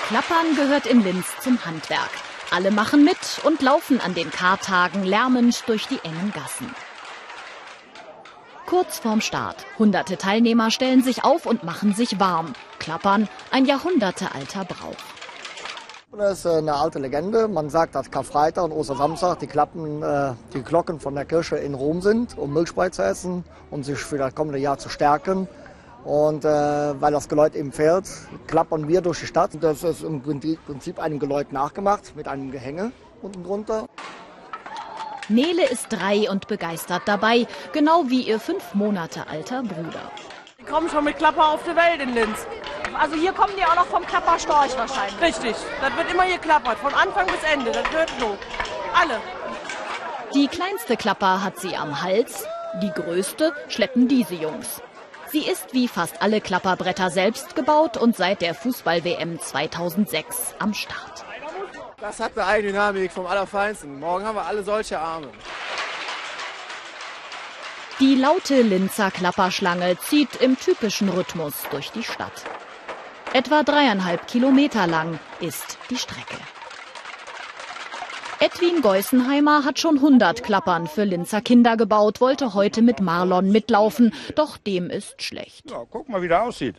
Klappern gehört in Linz zum Handwerk. Alle machen mit und laufen an den Kartagen lärmend durch die engen Gassen. Kurz vorm Start. Hunderte Teilnehmer stellen sich auf und machen sich warm. Klappern, ein jahrhundertealter Brauch. Das ist eine alte Legende. Man sagt, dass Karfreitag und Ostersamstag die Glocken von der Kirche in Rom sind, um Milchbrei zu essen, um sich für das kommende Jahr zu stärken. Und weil das Geläut eben fehlt, klappern wir durch die Stadt. Das ist im Prinzip einem Geläut nachgemacht, mit einem Gehänge unten drunter. Nele ist 3 und begeistert dabei, genau wie ihr 5 Monate alter Bruder. Die kommen schon mit Klapper auf die Welt in Linz. Also hier kommen die auch noch vom Klapperstorch wahrscheinlich. Richtig, das wird immer geklappert, von Anfang bis Ende, das gehört so. Alle. Die kleinste Klapper hat sie am Hals, die größte schleppen diese Jungs. Sie ist wie fast alle Klapperbretter selbst gebaut und seit der Fußball-WM 2006 am Start. Das hat eine Eigendynamik vom Allerfeinsten. Morgen haben wir alle solche Arme. Die laute Linzer Klapperschlange zieht im typischen Rhythmus durch die Stadt. Etwa 3,5 Kilometer lang ist die Strecke. Edwin Geusenheimer hat schon 100 Klappern für Linzer Kinder gebaut, wollte heute mit Marlon mitlaufen, doch dem ist schlecht. Ja, guck mal, wie der aussieht.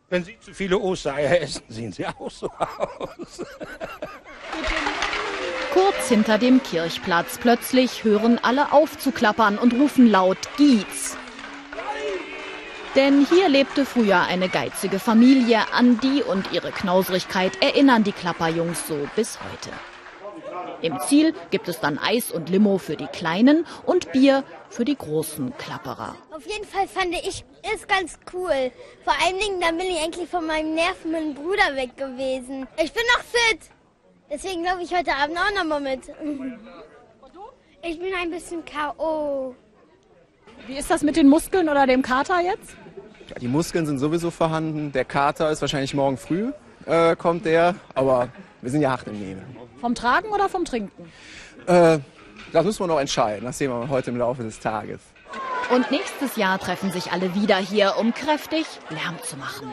Wenn Sie zu viele Ostereier essen, sehen Sie auch so aus. Kurz hinter dem Kirchplatz plötzlich hören alle auf zu klappern und rufen laut Giez. Denn hier lebte früher eine geizige Familie, an die und ihre Knauserigkeit erinnern die Klapperjungs so bis heute. Im Ziel gibt es dann Eis und Limo für die Kleinen und Bier für die großen Klapperer. Auf jeden Fall fand ich es ganz cool. Vor allen Dingen, dann bin ich eigentlich von meinem nervenden Bruder weg gewesen. Ich bin noch fit. Deswegen laufe ich heute Abend auch noch mal mit. Ich bin ein bisschen K.O. Wie ist das mit den Muskeln oder dem Kater jetzt? Ja, die Muskeln sind sowieso vorhanden. Der Kater ist wahrscheinlich morgen früh, kommt der. Aber wir sind ja hart im Nehmen. Vom Tragen oder vom Trinken? Das müssen wir noch entscheiden. Das sehen wir heute im Laufe des Tages. Und nächstes Jahr treffen sich alle wieder hier, um kräftig Lärm zu machen.